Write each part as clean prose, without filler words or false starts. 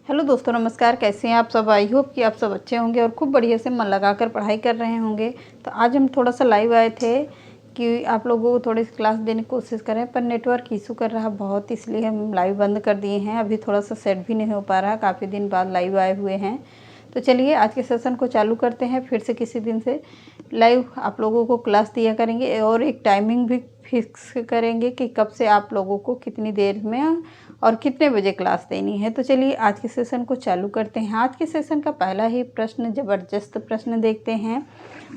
Hello दोस्तों, नमस्कार। कैसे हैं आप सब? आई होप कि आप सब अच्छे होंगे और खूब बढ़िया से मन लगाकर पढ़ाई कर रहे होंगे। तो आज हम थोड़ा सा लाइव आए थे कि आप लोगों को थोड़ी सी क्लास देने की कोशिश करें, पर नेटवर्क इशू कर रहा बहुत, इसलिए हम लाइव बंद कर दिए हैं। अभी थोड़ा सा सेट भी नहीं हो पा रहा, काफ़ी दिन बाद लाइव आए हुए हैं। तो चलिए आज के सेशन को चालू करते हैं। फिर से किसी दिन से लाइव आप लोगों को क्लास दिया करेंगे और एक टाइमिंग भी फिक्स करेंगे कि कब से आप लोगों को कितनी देर में और कितने बजे क्लास देनी है। तो चलिए आज के सेशन को चालू करते हैं। आज के सेशन का पहला ही प्रश्न, ज़बरदस्त प्रश्न देखते हैं।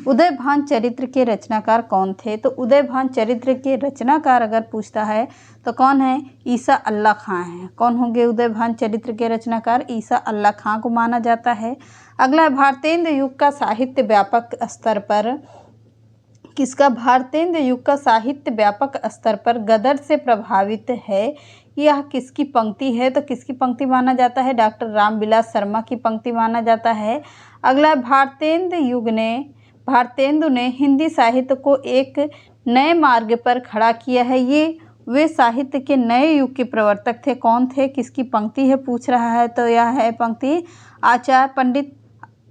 उदयभान चरित्र के रचनाकार कौन थे? तो उदयभान चरित्र के रचनाकार अगर पूछता है तो कौन है? ईसा अल्लाह खां हैं। कौन होंगे उदयभान चरित्र के रचनाकार? ईसा अल्लाह खां को माना जाता है। अगला, भारतेंद्र युग का साहित्य व्यापक स्तर पर किसका? भारतेंद्र युग का साहित्य व्यापक स्तर पर गदर से प्रभावित है। यह किसकी पंक्ति है? तो किसकी पंक्ति माना जाता है? डॉक्टर रामविलास शर्मा की पंक्ति माना जाता है। अगला, भारतेंदु ने हिंदी साहित्य को एक नए मार्ग पर खड़ा किया है। ये वे साहित्य के नए युग के प्रवर्तक थे। कौन थे? किसकी पंक्ति है पूछ रहा है। तो यह है पंक्ति पंडित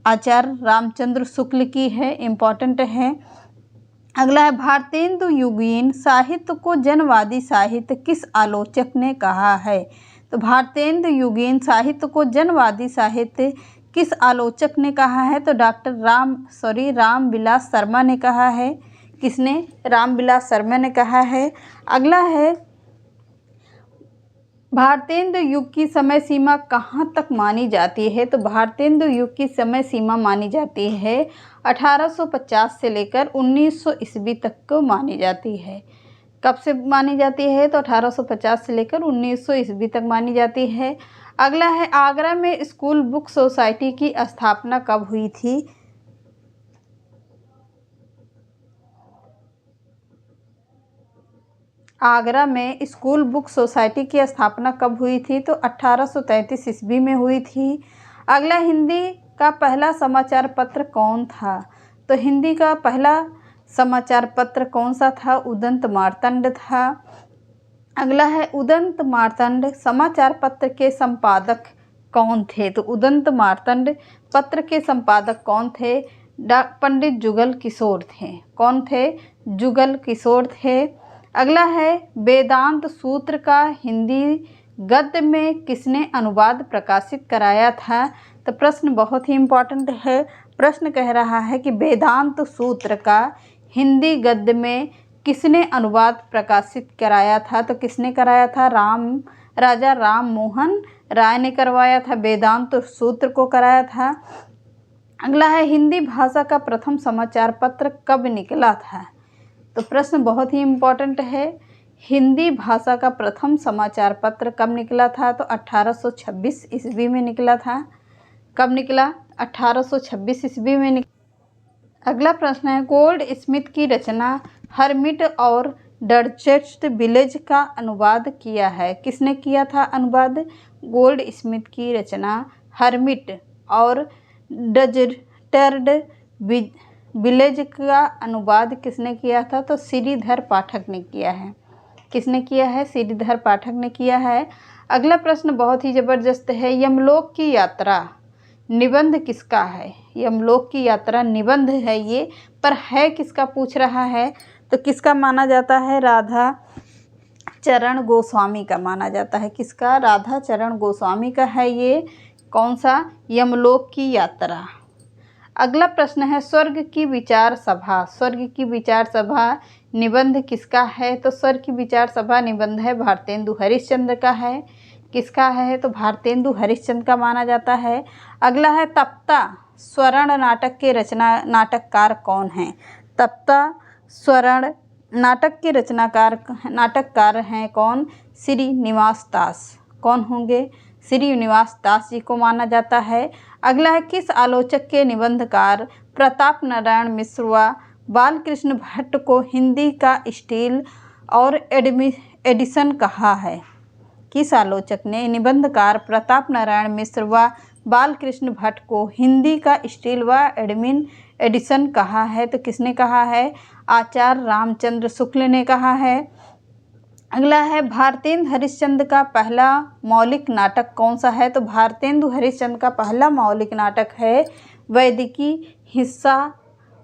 आचार्य रामचंद्र शुक्ल की है, इम्पॉर्टेंट है। अगला है, भारतेंदु युगीन साहित्य को जनवादी साहित्य किस आलोचक ने कहा है? तो भारतेंदु युगीन साहित्य को जनवादी साहित्य किस आलोचक ने कहा है? तो डॉक्टर रामविलास शर्मा ने कहा है। किसने? रामविलास शर्मा ने कहा है। अगला है, भारतेंदु युग की समय सीमा कहाँ तक मानी जाती है? तो भारतेंदु युग की समय सीमा मानी जाती है 1850 से लेकर 1900 ईस्वी तक को मानी जाती है। कब से मानी जाती है? तो 1850 से लेकर 1900 ईस्वी तक मानी जाती है। अगला है, आगरा में स्कूल बुक सोसाइटी की स्थापना कब हुई थी? आगरा में स्कूल बुक सोसाइटी की स्थापना कब हुई थी? तो 1833 ईस्वी में हुई थी। अगला, हिंदी का पहला समाचार पत्र कौन था? तो हिंदी का पहला समाचार पत्र कौन सा था? उदंत मार्तंड था। अगला है, उदंत मार्तंड समाचार पत्र के संपादक कौन थे? तो उदंत मार्तंड पत्र के संपादक कौन थे? पंडित जुगल किशोर थे। कौन थे? जुगल किशोर थे। अगला है, वेदांत सूत्र का हिंदी गद्य में किसने अनुवाद प्रकाशित कराया था? तो प्रश्न बहुत ही इम्पोर्टेंट है। प्रश्न कह रहा है कि वेदांत सूत्र का हिंदी गद्य में किसने अनुवाद प्रकाशित कराया था? तो किसने कराया था? राजा राम मोहन राय ने करवाया था, वेदांत सूत्र को कराया था। अगला है, हिंदी भाषा का प्रथम समाचार पत्र कब निकला था? तो प्रश्न बहुत ही इम्पोर्टेंट है। हिंदी भाषा का प्रथम समाचार पत्र कब निकला था? तो 1826 ईस्वी में निकला था। कब निकला? 1826 ईस्वी में निकला। अगला प्रश्न है, गोल्ड स्मिथ की रचना हर्मिट और डचेस्ट विलेज का अनुवाद किया है। किसने किया था अनुवाद? गोल्ड स्मिथ की रचना हर्मिट और डचेस्ट विलेज का अनुवाद किसने किया था? तो श्रीधर पाठक ने किया है। किसने किया है? श्रीधर पाठक ने किया है। अगला प्रश्न बहुत ही ज़बरदस्त है, यमलोक की यात्रा निबंध किसका है? यमलोक की यात्रा निबंध है ये, पर है किसका पूछ रहा है? तो किसका माना जाता है? राधा चरण गोस्वामी का माना जाता है। किसका? राधा चरण गोस्वामी का है ये। कौन सा? यमलोक की यात्रा। अगला प्रश्न है, स्वर्ग की विचार सभा। स्वर्ग की विचार सभा निबंध किसका है? तो स्वर्ग की विचार सभा निबंध है भारतेंदु हरिश्चंद्र का है। किसका है? तो भारतेंदु हरिश्चंद्र का माना जाता है। अगला है, तप्ता स्वर्ण नाटक के नाटककार कौन हैं? तप्ता स्वर्ण नाटक के नाटककार हैं कौन? श्रीनिवास दास। कौन होंगे? श्रीनिवास दास जी को माना जाता है। अगला है, किस आलोचक के निबंधकार प्रताप नारायण मिश्र व बालकृष्ण भट्ट को हिंदी का स्टील और एडिशन कहा है? किस आलोचक ने निबंधकार प्रताप नारायण मिश्र व बालकृष्ण भट्ट को हिंदी का स्टील व एडिशन कहा है? तो किसने कहा है? आचार्य रामचंद्र शुक्ल ने कहा है। अगला है भारतेंदु हरिश्चंद्र का पहला मौलिक नाटक कौन सा है? तो भारतेंदु हरिश्चंद्र का पहला मौलिक नाटक है वैदिकी हिस्सा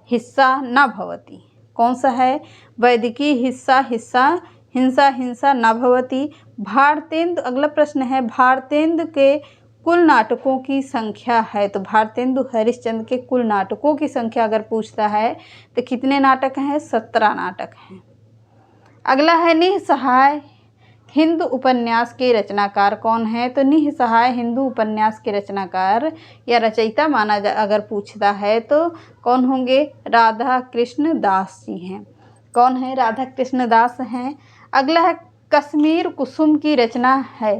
हिस्सा न भवति। कौन सा है? वैदिकी हिस्सा हिस्सा हिंसा हिंसा न भवति। भारतेंदु, अगला प्रश्न है भारतेंदु के कुल नाटकों की संख्या है। तो भारतेंदु हरिश्चंद्र के कुल नाटकों की संख्या अगर पूछता है तो कितने नाटक हैं? 17 नाटक हैं। अगला है निःसहाय हिंदू उपन्यास के रचनाकार कौन है? तो निःसहाय हिंदू उपन्यास के रचनाकार या रचयिता अगर पूछता है तो कौन होंगे? राधा कृष्ण दास जी हैं। कौन है? राधा कृष्ण दास हैं। अगला है कश्मीर कुसुम की रचना है।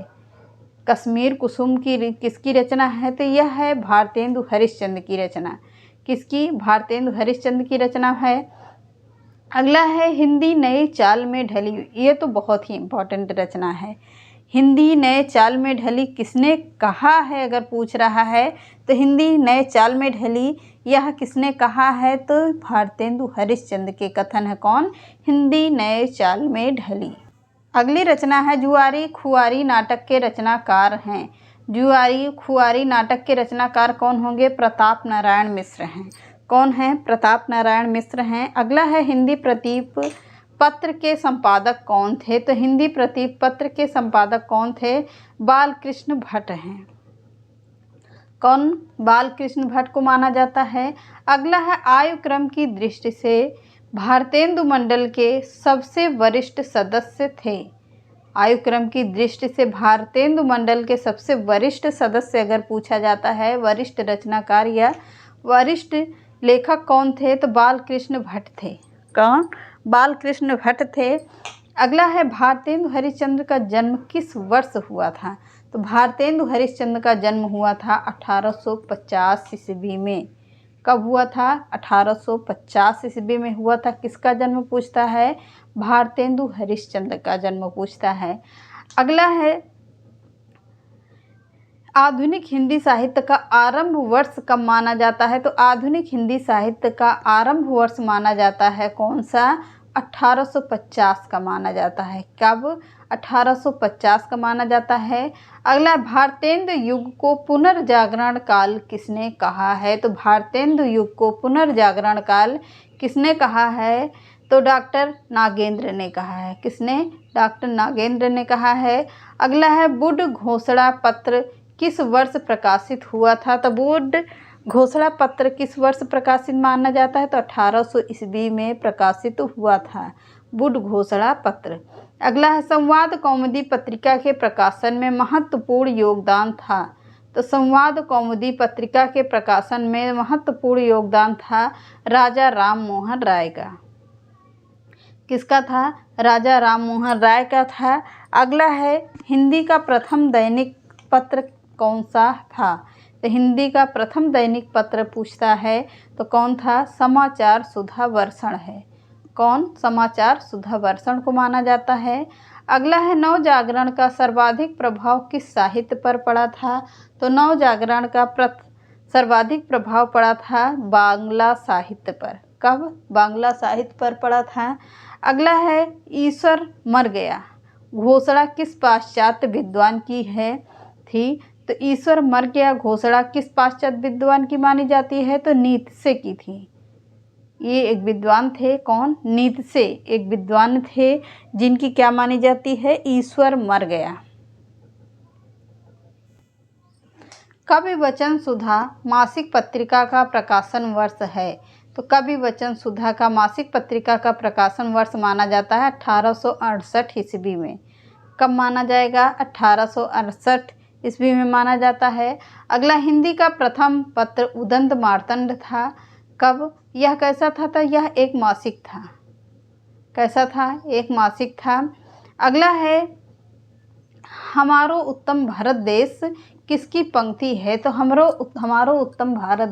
कश्मीर कुसुम की किसकी रचना है? तो यह है भारतेंदु हरिश्चंद्र की रचना। किसकी? भारतेंदु हरिश्चंद्र की रचना है। अगला है हिंदी नए चाल में ढली। ये तो बहुत ही इम्पोर्टेंट रचना है। हिंदी नए चाल में ढली किसने कहा है अगर पूछ रहा है तो हिंदी नए चाल में ढली यह किसने कहा है? तो भारतेंदु हरिश्चंद्र के कथन है। कौन? हिंदी नए चाल में ढली। अगली रचना है जुआरी खुआरी नाटक के रचनाकार हैं। जुआरी खुआरी नाटक के रचनाकार कौन होंगे? प्रताप नारायण मिश्र हैं। कौन है? प्रताप नारायण मिश्र हैं। अगला है हिंदी प्रतीप पत्र के संपादक कौन थे? तो हिंदी प्रतीप पत्र के संपादक कौन थे? बालकृष्ण भट्ट हैं। कौन? बालकृष्ण भट्ट को माना जाता है। अगला है आयु क्रम की दृष्टि से भारतेंदु मंडल के सबसे वरिष्ठ सदस्य थे। आयु क्रम की दृष्टि से भारतेंदु मंडल के सबसे वरिष्ठ सदस्य अगर पूछा जाता है, वरिष्ठ रचनाकार या वरिष्ठ लेखक कौन थे? तो बालकृष्ण भट्ट थे। कौन? बालकृष्ण भट्ट थे। अगला है भारतेंदु हरिश्चंद्र का जन्म किस वर्ष हुआ था? तो भारतेंदु हरिश्चंद्र का जन्म हुआ था 1850 ईस्वी में। कब हुआ था? 1850 ईस्वी में हुआ था। किसका जन्म पूछता है? भारतेंदु हरिश्चंद्र का जन्म पूछता है। अगला है आधुनिक हिंदी साहित्य का आरंभ वर्ष कब माना जाता है? तो आधुनिक हिंदी साहित्य का आरंभ वर्ष माना जाता है कौन सा? 1850 का माना जाता है। कब? 1850 का माना जाता है। अगला भारतेंदु युग को पुनर्जागरण काल किसने कहा है? तो भारतेंदु युग को पुनर्जागरण काल किसने कहा है? तो डॉक्टर नागेंद्र ने कहा है। किसने? डॉक्टर नागेंद्र ने कहा है। अगला है बुड घोषणा पत्र किस वर्ष प्रकाशित हुआ था? तो बुड घोषणा पत्र किस वर्ष प्रकाशित माना जाता है? तो 1800 ईस्वी में प्रकाशित हुआ था बुड घोषणा पत्र। अगला है संवाद कौमुदी पत्रिका के प्रकाशन में महत्वपूर्ण योगदान था। तो संवाद कौमुदी पत्रिका के प्रकाशन में महत्वपूर्ण योगदान था राजा राम मोहन राय का। किसका था? राजा राम मोहन राय का था। अगला है हिंदी का प्रथम दैनिक पत्र कौन सा था? तो हिंदी का प्रथम दैनिक पत्र पूछता है तो कौन था? समाचार सुधा वर्षण है। कौन? समाचार सुधा वर्षण को माना जाता है। अगला है नव जागरण का सर्वाधिक प्रभाव किस साहित्य पर पड़ा था? तो नव जागरण का सर्वाधिक प्रभाव पड़ा था बांग्ला साहित्य पर। कब? बांग्ला साहित्य पर पड़ा था। अगला है ईश्वर मर गया घोषणा किस पाश्चात्य विद्वान की थी? तो ईश्वर मर गया घोषणा किस पाश्चात्य विद्वान की मानी जाती है? तो नीत्शे की थी। ये एक विद्वान थे। कौन? नीत्शे एक विद्वान थे जिनकी क्या मानी जाती है? ईश्वर मर गया। कवि वचन सुधा मासिक पत्रिका का प्रकाशन वर्ष है। तो कवि वचन सुधा का मासिक पत्रिका का प्रकाशन वर्ष माना जाता है 1868 ईस्वी में। कब माना जाएगा? 1868 ईस्वी में माना जाता है। अगला हिंदी का प्रथम पत्र उदंत मार्तंड था। कब? यह कैसा था? तो यह एक मासिक था। कैसा था? एक मासिक था। अगला है हमारो उत्तम भारत देश किसकी पंक्ति है? तो हमारो उत्तम भारत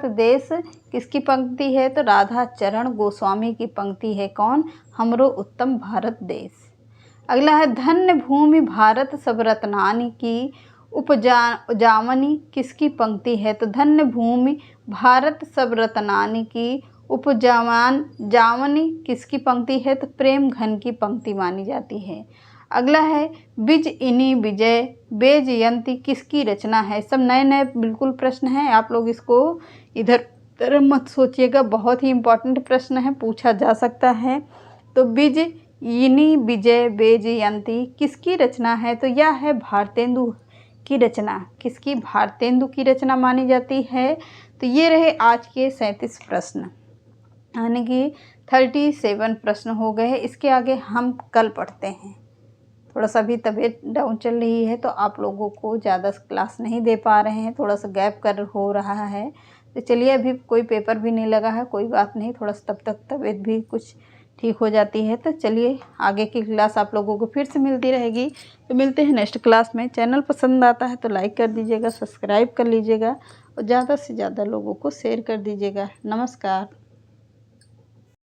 देश किसकी पंक्ति है? तो राधा चरण गोस्वामी की पंक्ति है। कौन? हमरो उत्तम भारत देश। अगला है धन्य भूमि भारत सब रत्नानि की उपजामनी किसकी पंक्ति है? तो धन्य भूमि भारत सब रत्नानि की उपजामान जावनी किसकी पंक्ति है? तो प्रेम घन की पंक्ति मानी जाती है। अगला है बिज इनी विजय बेजयंती किसकी रचना है? सब नए नए बिल्कुल प्रश्न हैं, आप लोग इसको इधर उधर मत सोचिएगा, बहुत ही इम्पोर्टेंट प्रश्न है, पूछा जा सकता है। तो बिज इनी विजय बेजयंती किसकी रचना है? तो यह है भारतेंदु की रचना। किसकी? भारतेंदु की रचना मानी जाती है। तो ये रहे आज के 37 प्रश्न, यानी कि 37 प्रश्न हो गए हैं। इसके आगे हम कल पढ़ते हैं। थोड़ा सा भी तबीयत डाउन चल रही है तो आप लोगों को ज़्यादा क्लास नहीं दे पा रहे हैं, थोड़ा सा गैप कर हो रहा है। तो चलिए, अभी कोई पेपर भी नहीं लगा है, कोई बात नहीं, थोड़ा सा तब तक तबीयत भी कुछ ठीक हो जाती है। तो चलिए, आगे की क्लास आप लोगों को फिर से मिलती रहेगी। तो मिलते हैं नेक्स्ट क्लास में। चैनल पसंद आता है तो लाइक कर दीजिएगा, सब्सक्राइब कर लीजिएगा और ज़्यादा से ज़्यादा लोगों को शेयर कर दीजिएगा। नमस्कार।